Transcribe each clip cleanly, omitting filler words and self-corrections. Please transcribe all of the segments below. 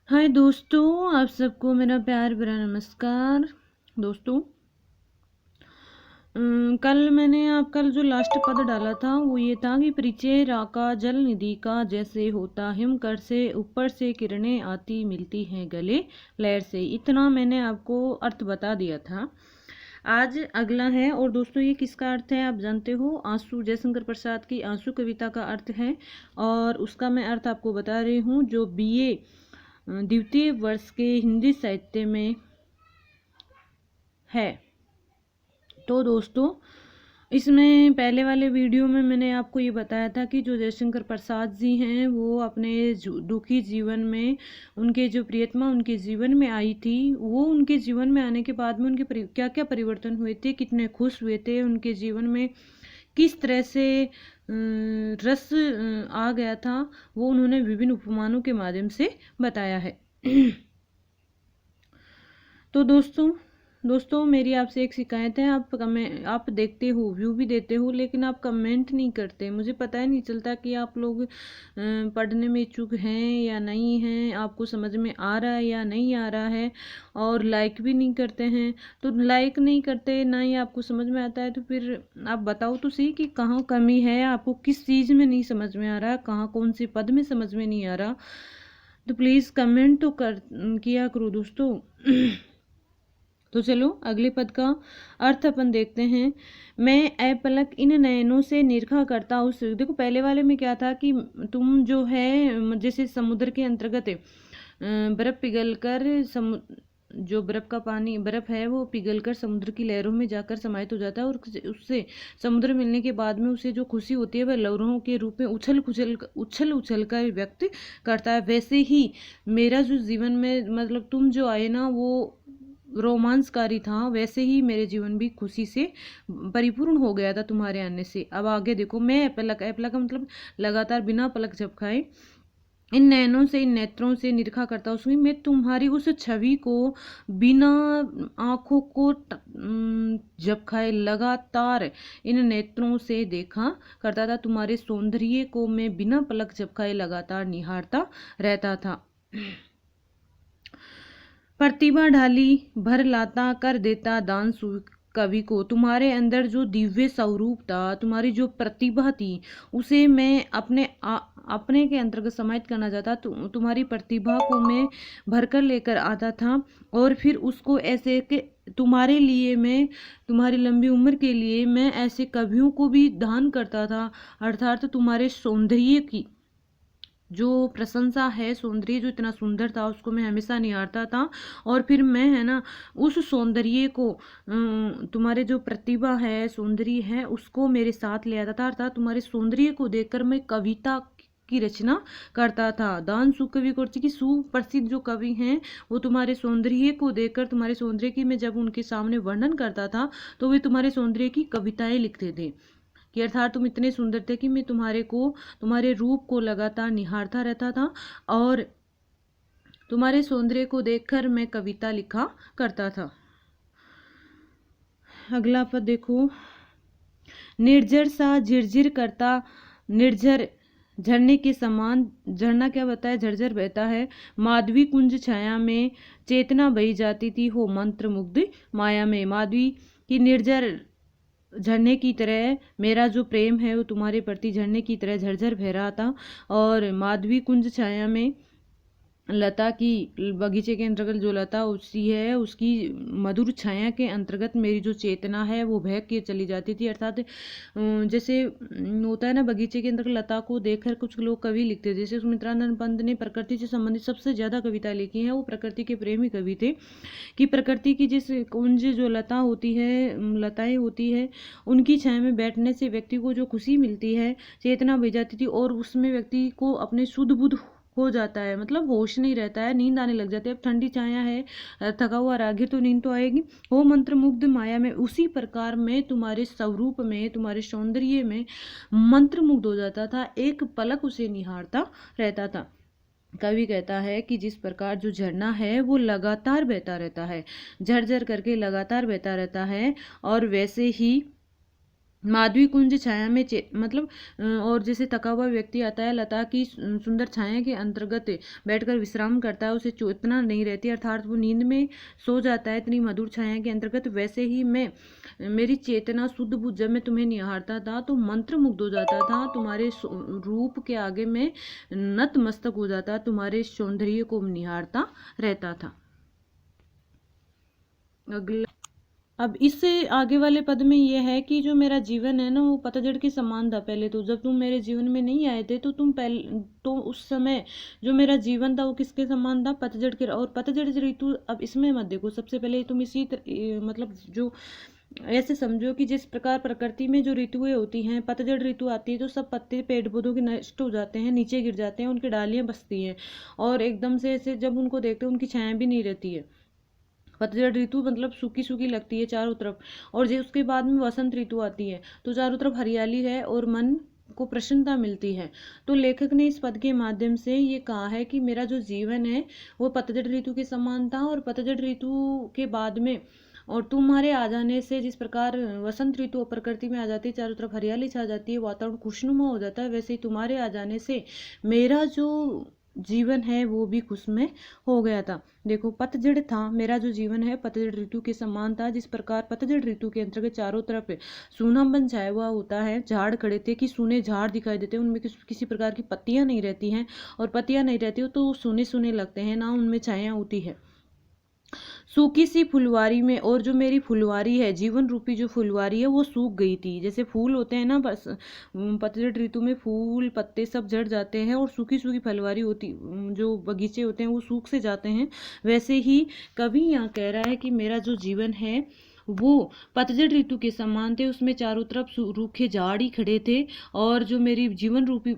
हाय दोस्तों, आप सबको मेरा प्यार भरा नमस्कार। दोस्तों, कल मैंने आपका जो लास्ट पद डाला था वो ये था कि परिचय राका जल निधि का जैसे होता हिमकर से ऊपर से किरणें आती मिलती हैं गले लहर से। इतना मैंने आपको अर्थ बता दिया था। आज अगला है। और दोस्तों, ये किसका अर्थ है आप जानते हो? आंसू, जयशंकर प्रसाद की आंसू कविता का अर्थ है। और उसका मैं अर्थ आपको बता रही हूँ, जो बीए द्वितीय वर्ष के हिंदी साहित्य में है। तो दोस्तों, इसमें पहले वाले वीडियो में मैंने आपको ये बताया था कि जो जयशंकर प्रसाद जी हैं वो अपने दुखी जीवन में, उनके जो प्रियतमा उनके जीवन में आई थी, वो उनके जीवन में आने के बाद में उनके क्या क्या परिवर्तन हुए थे, कितने खुश हुए थे, उनके जीवन में किस तरह से रस आ गया था, वो उन्होंने विभिन्न उपमानों के माध्यम से बताया है। तो दोस्तों मेरी आपसे एक शिकायत है। आप देखते हो, व्यू भी देते हो, लेकिन आप कमेंट नहीं करते। मुझे पता ही नहीं चलता कि आप लोग पढ़ने में इच्छुक हैं या नहीं हैं, आपको समझ में आ रहा है या नहीं आ रहा है। और लाइक भी नहीं करते हैं। तो लाइक नहीं करते, ना ही आपको समझ में आता है, तो फिर आप बताओ तो सही कि कहाँ कमी है, आपको किस चीज़ में नहीं समझ में आ रहा, कहाँ कौन से पद में समझ में नहीं आ रहा। तो प्लीज़ कमेंट तो किया करो दोस्तों। तो चलो अगले पद का अर्थ अपन देखते हैं। मैं अपलक इन नयनों से निरखा करता हूँ। देखो, पहले वाले में क्या था कि तुम जो है जैसे समुद्र के अंतर्गत बर्फ पिघल कर जो बर्फ का पानी, बर्फ है वो पिघल कर समुद्र की लहरों में जाकर समाहित हो जाता है, और उससे समुद्र मिलने के बाद में उसे जो खुशी होती है वह लहरों के रूप में उछल उछल कर व्यक्त करता है। वैसे ही मेरा जो जीवन में, मतलब तुम जो आए ना, वो रोमांचकारी था। वैसे ही मेरे जीवन भी खुशी से परिपूर्ण हो गया था तुम्हारे आने से। अब आगे देखो, मैं अपलक, अपलक का मतलब लगातार बिना पलक झपकाए, इन नैनों से, इन नेत्रों से निरखा करता हूँ। मैं तुम्हारी उस छवि को बिना आंखों को झपकाए लगातार इन नेत्रों से देखा करता था। तुम्हारे सौंदर्य को मैं बिना पलक झपकाए लगातार निहारता रहता था। प्रतिभा ढाली भर लाता कर देता दान कवि को। तुम्हारे अंदर जो दिव्य स्वरूप था, तुम्हारी जो प्रतिभा थी, उसे मैं अपने के अंतर्गत समाहित करना चाहता। तुम्हारी प्रतिभा को मैं भरकर लेकर आता था, और फिर उसको ऐसे कि तुम्हारे लिए मैं, तुम्हारी लंबी उम्र के लिए मैं ऐसे कवियों को भी दान करता था। अर्थात तुम्हारे सौंदर्य की जो प्रशंसा है, सौंदर्य जो इतना सुंदर था, उसको मैं हमेशा निहारता था। और फिर मैं, है ना, उस सौंदर्य को, तुम्हारे जो प्रतिभा है, सौंदर्य है, उसको मेरे साथ ले आता था। अर्थात तुम्हारे सौंदर्य को देखकर मैं कविता की रचना करता था। दान सुकवि कोर्ची की सुप्रसिद्ध जो कवि हैं, वो तुम्हारे सौंदर्य को देखकर, तुम्हारे सौंदर्य की मैं जब उनके सामने वर्णन करता था, तो वे तुम्हारे सौंदर्य की कविताएं लिखते थे। कि अर्थात तुम इतने सुंदर थे कि मैं तुम्हारे रूप को लगातार निहारता रहता था, और तुम्हारे सौंदर्य को देखकर मैं कविता लिखा करता था। अगला पद देखो, निर्जर सा झिरझिर करता, निर्झर झरने के समान। झरना क्या बताया? झरझर बहता है। माधवी कुंज छाया में चेतना बही जाती थी, हो मंत्र मुग्ध माया में। माधवी की निर्जर झरने की तरह मेरा जो प्रेम है वो तुम्हारे प्रति झरने की तरह झरझर बह रहा था। और माधवी कुंज छाया में, लता की, बगीचे के अंतर्गत जो लता उसी है, उसकी मधुर छाया के अंतर्गत मेरी जो चेतना है वो बह के चली जाती थी। अर्थात जैसे होता है ना, बगीचे के अंदर लता को देखकर कुछ लोग कवि लिखते थे। जैसे सुमित्रानंद पंत ने प्रकृति से संबंधित सबसे ज़्यादा कविता लिखी है। वो प्रकृति के प्रेमी कवि थे। कि प्रकृति की जिस कुंज जो लता होती है, लताएं होती है, उनकी छाया में बैठने से व्यक्ति को जो खुशी मिलती है, चेतना बह जाती थी, और उसमें व्यक्ति को अपने शुद्ध बुद्ध हो जाता है, मतलब होश नहीं रहता है, नींद आने लग जाती है। अब ठंडी छाया है, थका हुआ रागिर, तो नींद तो आएगी। हो मंत्र मुग्ध माया में। उसी प्रकार मैं तुम्हारे स्वरूप में, तुम्हारे सौंदर्य में मंत्र मुग्ध हो जाता था, एक पलक उसे निहारता रहता था। कवि कहता है कि जिस प्रकार जो झरना है वो लगातार बहता रहता है, झरझर करके लगातार बहता रहता है, और वैसे ही माधवी कुंज छाया में मतलब और जैसे थका हुआ व्यक्ति आता है लता की सुंदर छाया के अंतर्गत बैठकर विश्राम करता है, उसे चेतना नहीं रहती, अर्थात वो नींद में सो जाता है इतनी मधुर छाया के अंतर्गत, वैसे ही मैं मेरी चेतना शुद्ध बुद्ध जब मैं तुम्हें निहारता था तो मंत्र मुग्ध हो जाता था, तुम्हारे रूप के आगे मैं नतमस्तक हो जाता, तुम्हारे सौंदर्य को निहारता रहता था। अगला, अब इससे आगे वाले पद में यह है कि जो मेरा जीवन है ना वो पतझड़ के समान था पहले, तो जब तुम मेरे जीवन में नहीं आए थे तो तुम पहले तो उस समय जो मेरा जीवन था वो किसके समान था, पतझड़ के। और पतझड़ ऋतु, अब इसमें मत देखो, सबसे पहले तुम इसी मतलब जो ऐसे समझो कि जिस प्रकार प्रकृति में जो ऋतुएं होती हैं, पतझड़ ऋतु आती है तो सब पत्ते पेड़ पौधों के नष्ट हो जाते हैं, नीचे गिर जाते हैं, उनकी डालियां बसती हैं और एकदम से ऐसे जब उनको देखते हैं उनकी छाया भी नहीं रहती है। पतझड़ ऋतु मतलब सूखी सूखी लगती है चारों तरफ, और जो उसके बाद में वसंत ऋतु आती है तो चारों तरफ हरियाली है और मन को प्रसन्नता मिलती है। तो लेखक ने इस पद के माध्यम से ये कहा है कि मेरा जो जीवन है वो पतझड़ ऋतु के समान था, और पतझड़ ऋतु के बाद में और तुम्हारे आ जाने से जिस प्रकार वसंत ऋतु प्रकृति में आ जाती है, चारों तरफ हरियाली छा जाती है, वातावरण खुशनुमा हो जाता है, वैसे ही तुम्हारे आ जाने से मेरा जो जीवन है वो भी खुशमय हो गया था। देखो, पतझड़ था, मेरा जो जीवन है पतझड़ ऋतु के समान था, जिस प्रकार पतझड़ ऋतु के अंतर्गत चारों तरफ सूनापन छाया हुआ होता है, झाड़ खड़े थे कि सूने झाड़ दिखाई देते हैं, उनमें किसी प्रकार की पत्तियां नहीं रहती हैं, और पत्तियां नहीं रहती हो तो सूने सूने लगते हैं, ना उनमें छाया होती है। सूखी सी फुलवारी में, और जो मेरी फुलवारी है, जीवन रूपी जो फुलवारी है वो सूख गई थी। जैसे फूल होते हैं ना, बस पतझड़ ऋतु में फूल पत्ते सब झड़ जाते हैं और सूखी सूखी फुलवारी होती, जो बगीचे होते हैं वो सूख से जाते हैं, वैसे ही कवि यहाँ कह रहा है कि मेरा जो जीवन है वो पतझड़ ऋतु के समान थे, उसमें चारों तरफ रूखे झाड़ ही खड़े थे, और जो मेरी जीवन रूपी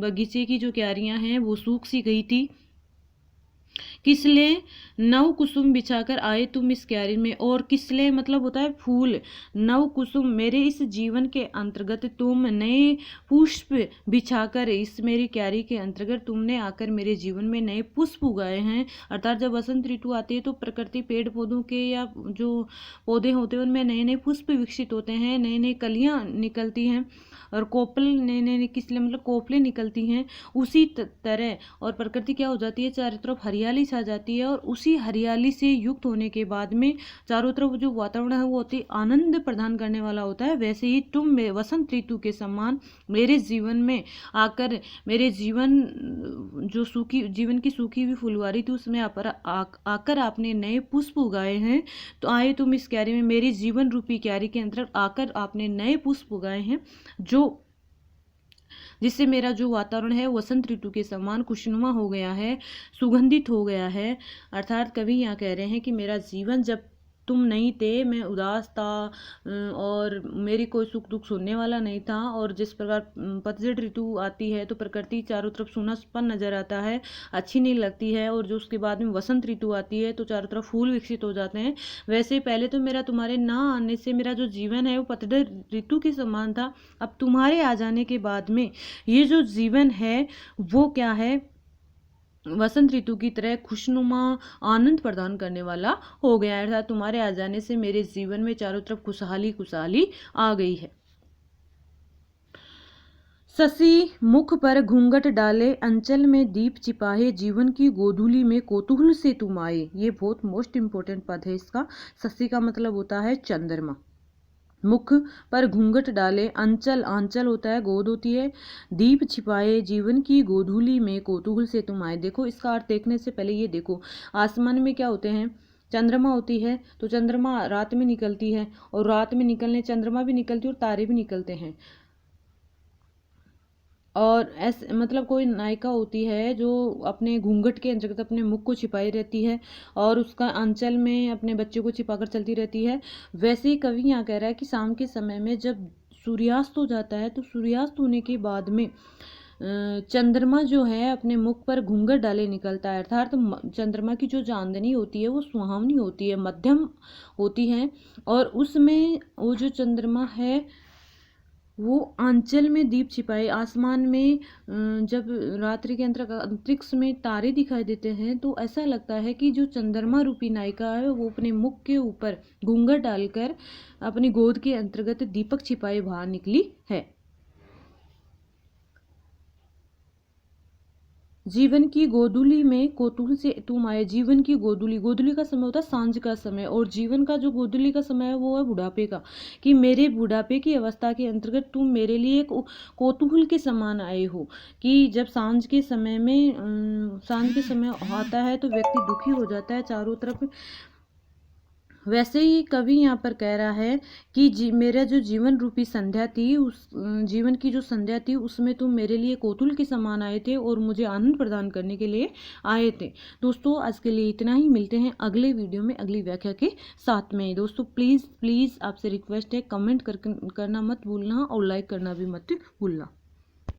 बगीचे की जो क्यारियां हैं वो सूख सी गई थी। किसले नव कुसुम बिछाकर आए तुम इस क्यारी में, और किसले मतलब होता है फूल, नव कुसुम मेरे इस जीवन के अंतर्गत तुम नए पुष्प बिछाकर इस मेरी क्यारी के अंतर्गत तुमने आकर मेरे जीवन में नए पुष्प उगाए हैं। अर्थात जब वसंत ऋतु आती है तो प्रकृति पेड़ पौधों के या जो पौधे होते हैं उनमें नए नए पुष्प विकसित होते हैं, नई नई कलियां निकलती हैं, और कोपल नए नए किसले मतलब कोपले निकलती हैं। उसी तरह और प्रकृति क्या हो जाती है, चारों तरफ हरियाली छा जाती है, और उसी हरियाली से युक्त होने के बाद में चारों तरफ जो वातावरण है वो अति आनंद प्रदान करने वाला होता है। वैसे ही तुम वसंत ऋतु के समान मेरे जीवन में आकर मेरे जीवन जो सूखी जीवन की सूखी हुई फुलवारी थी उसमें आकर आपने नए पुष्प उगाए हैं। तो आए तुम इस क्यारी में, मेरी जीवन रूपी क्यारी के अंदर आकर आपने नए पुष्प उगाए हैं, जो जिससे मेरा जो वातावरण है वसंत ऋतु के समान खुशनुमा हो गया है, सुगंधित हो गया है। अर्थात कवि यहाँ कह रहे हैं कि मेरा जीवन जब तुम नहीं थे, मैं उदास था और मेरी कोई सुख दुख सुनने वाला नहीं था, और जिस प्रकार पतझड़ ऋतु आती है तो प्रकृति चारों तरफ सूनापन नजर आता है, अच्छी नहीं लगती है, और जो उसके बाद में वसंत ऋतु आती है तो चारों तरफ फूल विकसित हो जाते हैं। वैसे पहले तो मेरा तुम्हारे ना आने से मेरा जो जीवन है वो पतझड़ ऋतु के समान था, अब तुम्हारे आ जाने के बाद में ये जो जीवन है वो क्या है, वसंत ऋतु की तरह खुशनुमा आनंद प्रदान करने वाला हो गया है। अर्थात तुम्हारे आ जाने से मेरे जीवन में चारों तरफ खुशहाली खुशहाली आ गई है। शशि मुख पर घूंघट डाले, अंचल में दीप छिपाए, जीवन की गोधूली में कौतूहल से तुम आए। ये बहुत मोस्ट इंपॉर्टेंट पद है इसका। शशि का मतलब होता है चंद्रमा। मुख पर घूंघट डाले, अंचल आंचल होता है, गोद होती है, दीप छिपाए, जीवन की गोधूली में कौतूहल से तुम आए। देखो, इसका अर्थ देखने से पहले ये देखो, आसमान में क्या होते हैं, चंद्रमा होती है, तो चंद्रमा रात में निकलती है, और रात में निकलने चंद्रमा भी निकलती है और तारे भी निकलते हैं। और ऐसे मतलब कोई नायिका होती है जो अपने घूंघट के अंतर्गत अपने मुख को छिपाई रहती है और उसका आंचल में अपने बच्चे को छिपाकर चलती रहती है। वैसे ही कवि यहाँ कह रहा है कि शाम के समय में जब सूर्यास्त हो जाता है तो सूर्यास्त होने के बाद में चंद्रमा जो है अपने मुख पर घूंघट डाले निकलता है। अर्थात चंद्रमा की जो चांदनी होती है वो सुहावनी होती है, मध्यम होती है, और उसमें वो जो चंद्रमा है वो आंचल में दीप छिपाए। आसमान में जब रात्रि के अंतरिक्ष में तारे दिखाई देते हैं तो ऐसा लगता है कि जो चंद्रमा रूपी नायिका है वो अपने मुख के ऊपर घूंघट डालकर अपनी गोद के अंतर्गत दीपक छिपाए बाहर निकली है। जीवन की गोधूली में कौतूहल से तुम आए। जीवन की गोधूली, गोधूली का समय होता है सांझ का समय, और जीवन का जो गोधूली का समय है वो है बुढ़ापे का। कि मेरे बुढ़ापे की अवस्था के अंतर्गत तुम मेरे लिए एक कौतूहल के समान आए हो। कि जब सांझ के समय में सांझ के समय आता है तो व्यक्ति दुखी हो जाता है चारों तरफ। वैसे ही कवि यहाँ पर कह रहा है कि मेरा जो जीवन रूपी संध्या थी, उस जीवन की जो संध्या थी उसमें तुम मेरे लिए कौतूहल के समान आए थे और मुझे आनंद प्रदान करने के लिए आए थे। दोस्तों आज के लिए इतना ही, मिलते हैं अगले वीडियो में अगली व्याख्या के साथ में। दोस्तों प्लीज़ प्लीज़ आपसे रिक्वेस्ट है, कमेंट करना मत भूलना और लाइक करना भी मत भूलना।